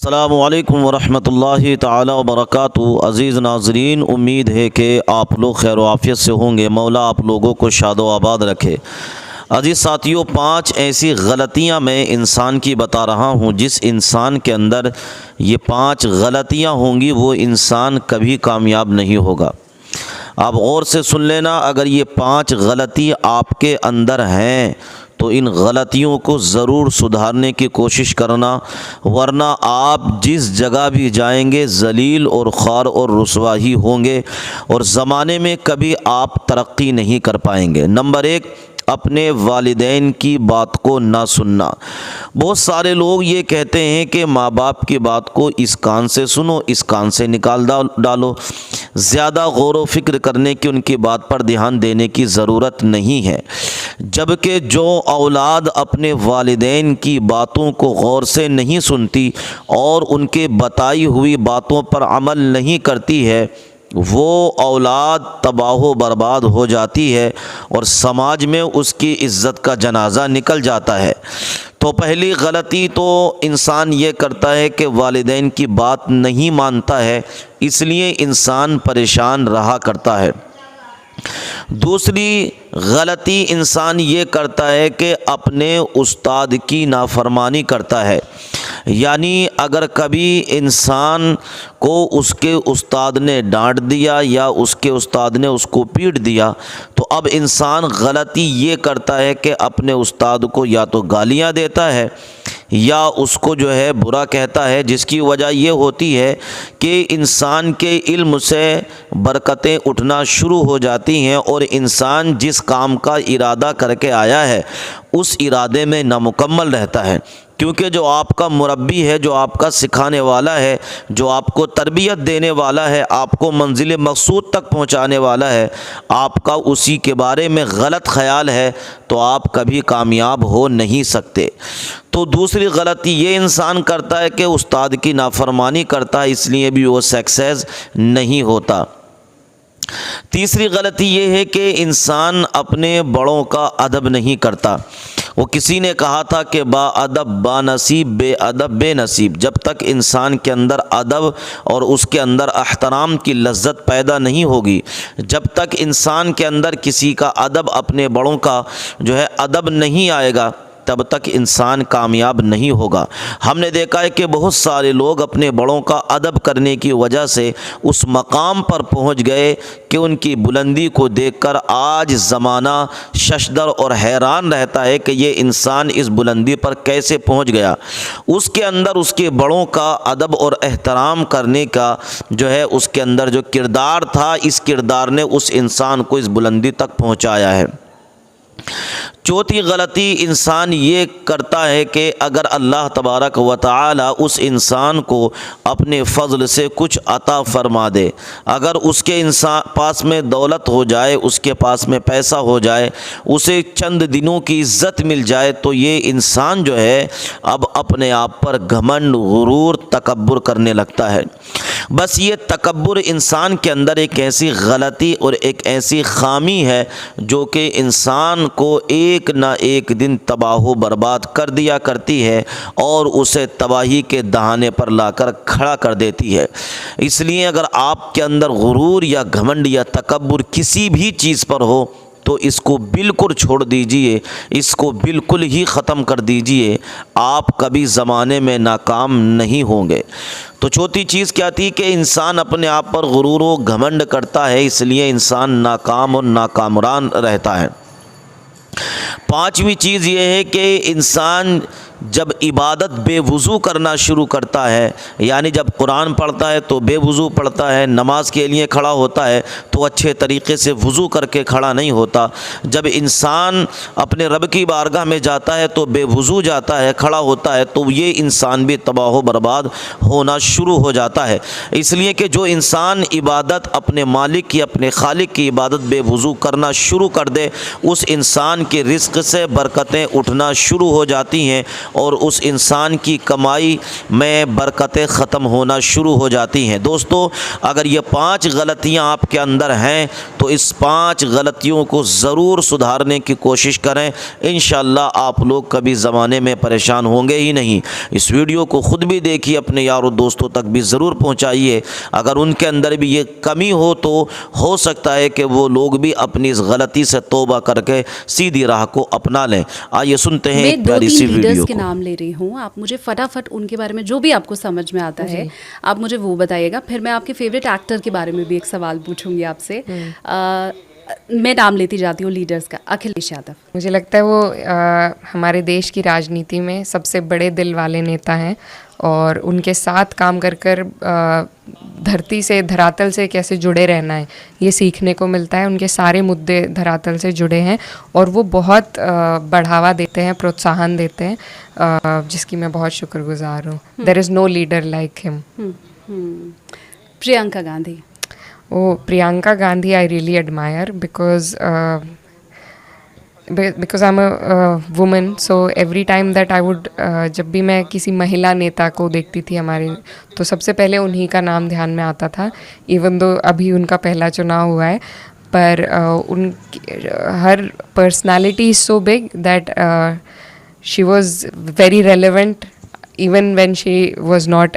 السلام علیکم ورحمۃ اللہ تعالی وبرکاتہ۔ عزیز ناظرین، امید ہے کہ آپ لوگ خیر و عافیت سے ہوں گے۔ مولا آپ لوگوں کو شاد و آباد رکھے۔ عزیز ساتھیوں، 5 ایسی غلطیاں میں انسان کی بتا رہا ہوں، جس انسان کے اندر یہ 5 غلطیاں ہوں گی وہ انسان کبھی کامیاب نہیں ہوگا۔ آپ غور سے سن لینا، اگر یہ 5 غلطی آپ کے اندر ہیں تو ان غلطیوں کو ضرور سدھارنے کی کوشش کرنا، ورنہ آپ جس جگہ بھی جائیں گے ذلیل اور خوار اور رسوا ہی ہوں گے، اور زمانے میں کبھی آپ ترقی نہیں کر پائیں گے۔ نمبر 1، اپنے والدین کی بات کو نہ سننا۔ بہت سارے لوگ یہ کہتے ہیں کہ ماں باپ کی بات کو اس کان سے سنو، اس کان سے نکال ڈالو۔ زیادہ غور و فکر کرنے کی، ان کی بات پر دھیان دینے کی ضرورت نہیں ہے۔ جبکہ جو اولاد اپنے والدین کی باتوں کو غور سے نہیں سنتی اور ان کے بتائی ہوئی باتوں پر عمل نہیں کرتی ہے، وہ اولاد تباہ و برباد ہو جاتی ہے اور سماج میں اس کی عزت کا جنازہ نکل جاتا ہے۔ تو پہلی غلطی تو انسان یہ کرتا ہے کہ والدین کی بات نہیں مانتا ہے، اس لیے انسان پریشان رہا کرتا ہے۔ دوسری غلطی انسان یہ کرتا ہے کہ اپنے استاد کی نافرمانی کرتا ہے۔ یعنی اگر کبھی انسان کو اس کے استاد نے ڈانٹ دیا یا اس کے استاد نے اس کو پیٹ دیا، تو اب انسان غلطی یہ کرتا ہے کہ اپنے استاد کو یا تو گالیاں دیتا ہے یا اس کو برا کہتا ہے، جس کی وجہ یہ ہوتی ہے کہ انسان کے علم سے برکتیں اٹھنا شروع ہو جاتی ہیں اور انسان جس کام کا ارادہ کر کے آیا ہے اس ارادے میں نامکمل رہتا ہے، کیونکہ جو آپ کا مربی ہے، جو آپ کا سکھانے والا ہے، جو آپ کو تربیت دینے والا ہے، آپ کو منزل مقصود تک پہنچانے والا ہے، آپ کا اسی کے بارے میں غلط خیال ہے تو آپ کبھی کامیاب ہو نہیں سکتے۔ تو دوسری غلطی یہ انسان کرتا ہے کہ استاد کی نافرمانی کرتا ہے، اس لیے بھی وہ سکسیس نہیں ہوتا۔ تیسری غلطی یہ ہے کہ انسان اپنے بڑوں کا ادب نہیں کرتا۔ وہ کسی نے کہا تھا کہ با ادب با نصیب، بے ادب بے نصیب۔ جب تک انسان کے اندر ادب اور اس کے اندر احترام کی لذت پیدا نہیں ہوگی، جب تک انسان کے اندر کسی کا ادب، اپنے بڑوں کا ادب نہیں آئے گا، تب تک انسان کامیاب نہیں ہوگا۔ ہم نے دیکھا ہے کہ بہت سارے لوگ اپنے بڑوں کا ادب کرنے کی وجہ سے اس مقام پر پہنچ گئے کہ ان کی بلندی کو دیکھ کر آج زمانہ ششدر اور حیران رہتا ہے کہ یہ انسان اس بلندی پر کیسے پہنچ گیا۔ اس کے اندر اس کے بڑوں کا ادب اور احترام کرنے کا اس کے اندر جو کردار تھا، اس کردار نے اس انسان کو اس بلندی تک پہنچایا ہے۔ چوتھی غلطی انسان یہ کرتا ہے کہ اگر اللہ تبارک و تعالی اس انسان کو اپنے فضل سے کچھ عطا فرما دے، اگر اس کے پاس میں دولت ہو جائے، اس کے پاس میں پیسہ ہو جائے، اسے چند دنوں کی عزت مل جائے، تو یہ انسان اب اپنے آپ پر گھمنڈ، غرور، تکبر کرنے لگتا ہے۔ بس یہ تکبر انسان کے اندر ایک ایسی غلطی اور ایک ایسی خامی ہے جو کہ انسان کو ایک نہ ایک دن تباہ و برباد کر دیا کرتی ہے اور اسے تباہی کے دہانے پر لا کر کھڑا کر دیتی ہے۔ اس لیے اگر آپ کے اندر غرور یا گھمنڈ یا تکبر کسی بھی چیز پر ہو تو اس کو بالکل چھوڑ دیجئے، اس کو بالکل ہی ختم کر دیجئے، آپ کبھی زمانے میں ناکام نہیں ہوں گے۔ تو چوتھی چیز کیا تھی کہ انسان اپنے آپ پر غرور و گھمنڈ کرتا ہے، اس لیے انسان ناکام اور ناکامران رہتا ہے۔ پانچویں چیز یہ ہے کہ انسان جب عبادت بے وضو کرنا شروع کرتا ہے، یعنی جب قرآن پڑھتا ہے تو بے وضو پڑھتا ہے، نماز کے لیے کھڑا ہوتا ہے تو اچھے طریقے سے وضو کر کے کھڑا نہیں ہوتا، جب انسان اپنے رب کی بارگاہ میں جاتا ہے تو بے وضو جاتا ہے، کھڑا ہوتا ہے، تو یہ انسان بھی تباہ و برباد ہونا شروع ہو جاتا ہے۔ اس لیے کہ جو انسان عبادت اپنے مالک کی، اپنے خالق کی عبادت بے وضو کرنا شروع کر دے، اس انسان کے رزق سے برکتیں اٹھنا شروع ہو جاتی ہیں اور اس انسان کی کمائی میں برکتیں ختم ہونا شروع ہو جاتی ہیں۔ دوستو، اگر یہ 5 غلطیاں آپ کے اندر ہیں تو اس 5 غلطیوں کو ضرور سدھارنے کی کوشش کریں، انشاءاللہ آپ لوگ کبھی زمانے میں پریشان ہوں گے ہی نہیں۔ اس ویڈیو کو خود بھی دیکھیے، اپنے یاروں دوستوں تک بھی ضرور پہنچائیے، اگر ان کے اندر بھی یہ کمی ہو تو ہو سکتا ہے کہ وہ لوگ بھی اپنی اس غلطی سے توبہ کر کے سیدھی راہ کو اپنا لیں۔ آئیے سنتے ہیں ایک پیاری سی ویڈیو لیڈرز کے کو۔ نام لے رہی ہوں، آپ مجھے فٹافٹ ان کے بارے میں جو بھی آپ کو سمجھ میں آتا ہے آپ مجھے وہ بتائیے گا، پھر میں آپ کے فیوریٹ ایکٹر کے بارے میں بھی ایک سوال پوچھوں گی آپ سے۔ میں نام لیتی جاتی ہوں لیڈرز کا۔ اکھلیش یادو، مجھے لگتا ہے وہ ہمارے دیش کی راجنیتی میں سب سے بڑے دل والے نیتا ہیں، اور ان کے ساتھ کام کر کر دھرتی سے، دھراتل سے کیسے جڑے رہنا ہے یہ سیکھنے کو ملتا ہے۔ ان کے سارے مدعے دھراتل سے جڑے ہیں اور وہ بہت بڑھاوا دیتے ہیں، پروتساہن دیتے ہیں، جس کی میں بہت شکر گزار ہوں۔ دیر از نو لیڈر لائک ہم۔ Priyanka Gandhi. Priyanka Gandhi I really admire because I'm a woman, so every time that I would جب بھی میں کسی مہیلا نیتا کو دیکھتی تھی ہماری، تو سب سے پہلے انہی کا نام دھیان میں آتا تھا، ایون دو ابھی ان کا پہلا چناؤ ہوا ہے، پر in her personality is so big that she was very relevant even when she was not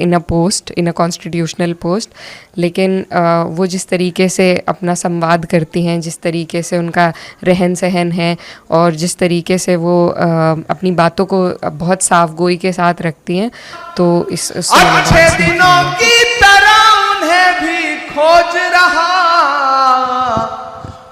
in a post, in a constitutional post. لیکن وہ جس طریقے سے اپنا سمواد کرتی ہیں، جس طریقے سے ان کا رہن سہن ہے، اور جس طریقے سے وہ اپنی باتوں کو بہت صاف گوئی کے ساتھ رکھتی ہیں، تو اس اچھے دنوں کی طرح انہیں بھی کھوج رہا،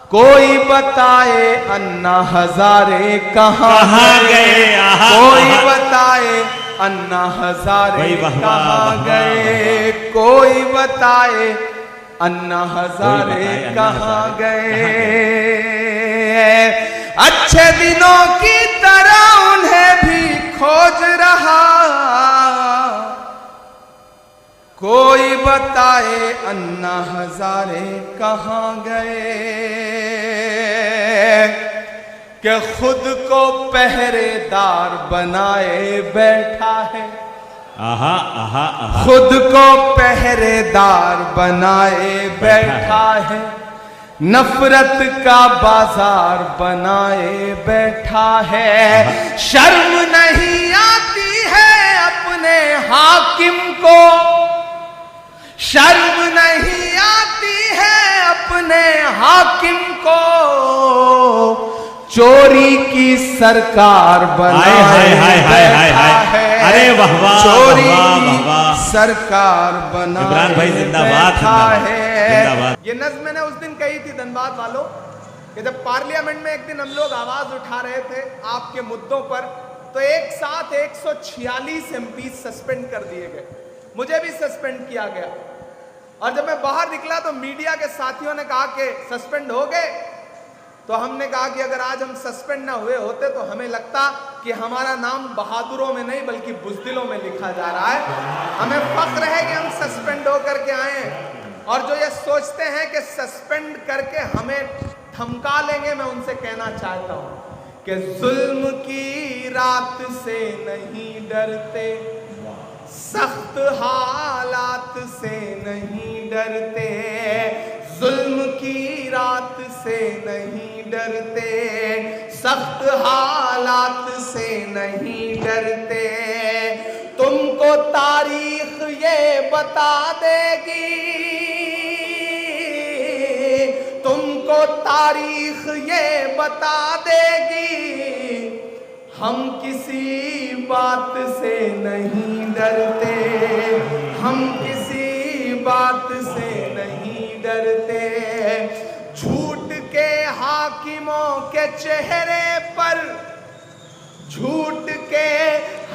کوئی بتائے انا ہزارے کہاں گئے، کوئی بتائے انا ہزارے کہاں گئے، کوئی بتائے انا ہزارے کہاں گئے۔ اچھے دنوں کی طرح انہیں بھی کھوج رہا، کوئی بتائے انا ہزارے کہاں گئے، کہ خود کو پہرے دار بنائے بیٹھا ہے، خود کو پہرے دار بنائے بیٹھا ہے، نفرت کا بازار بنائے بیٹھا ہے، شرم نہیں آتی ہے اپنے حاکم کو، شرم نہیں آتی ہے اپنے حاکم کو، چوری کی سرکار بنائے بیٹھا ہے، چوری کی سرکار بنائے بیٹھا ہے۔ یہ نظم میں نے اس دن کہی تھی دھنباد والوں، کہ جب پارلیمنٹ میں ایک دن ہم لوگ آواز اٹھا رہے تھے آپ کے مدوں پر، تو ایک ساتھ 146 MP سسپینڈ کر دیے گئے، مجھے بھی سسپینڈ کیا گیا، اور جب میں باہر نکلا تو میڈیا کے ساتھیوں نے کہا کہ سسپینڈ ہو گئے، تو ہم نے کہا کہ اگر آج ہم سسپینڈ نہ ہوئے ہوتے تو ہمیں لگتا کہ ہمارا نام بہادروں میں نہیں بلکہ بزدلوں میں لکھا جا رہا ہے، ہمیں فخر ہے کہ ہم سسپینڈ ہو کر کے آئے ہیں، اور جو یہ سوچتے ہیں کہ سسپینڈ کر کے ہمیں دھمکا لیں گے، میں ان سے کہنا چاہتا ہوں کہ ظلم کی رات سے نہیں ڈرتے، سخت حالات سے نہیں ڈرتے، ظلم کی رات سے نہیں ڈرتے، سخت حالات سے نہیں ڈرتے، تم کو تاریخ یہ بتا دے گی، تم کو تاریخ یہ بتا دے گی، ہم کسی بات سے نہیں ڈرتے، ہم کسی بات سے نہیں ڈرتے، جھوٹ کے حاکموں کے چہرے پر، جھوٹ کے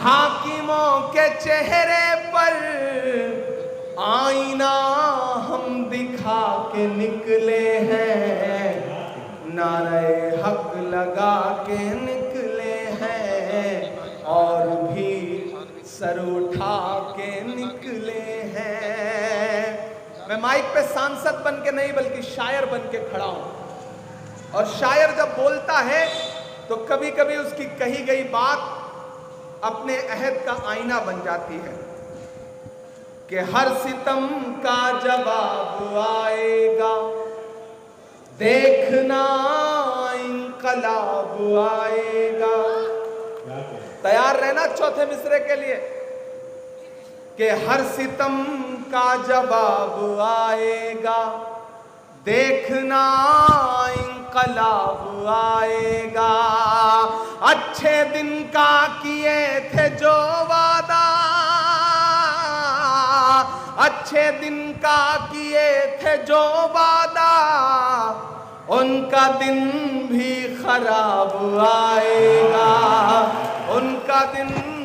حاکموں کے چہرے پر آئینہ ہم دکھا کے نکلے ہیں، نعرہ حق لگا کے نکلے ہیں، اور بھی سر اٹھا کے نکلے ہیں۔ میں مائک پہ سانسد بن کے نہیں بلکہ شاعر بن کے کھڑا ہوں، اور شاعر جب بولتا ہے تو کبھی کبھی اس کی کہی گئی بات اپنے عہد کا آئینہ بن جاتی ہے کہ ہر ستم کا جواب آئے گا، دیکھنا انقلاب آئے گا. تیار رہنا چوتھے مصرے کے لیے کہ ہر ستم کا جواب آئے گا، دیکھنا انقلاب آئے گا. اچھے دن کا کیے تھے جو وعدہ، اچھے دن کا کیے تھے جو وعدہ، ان کا دن بھی خراب آئے گا، ان کا دن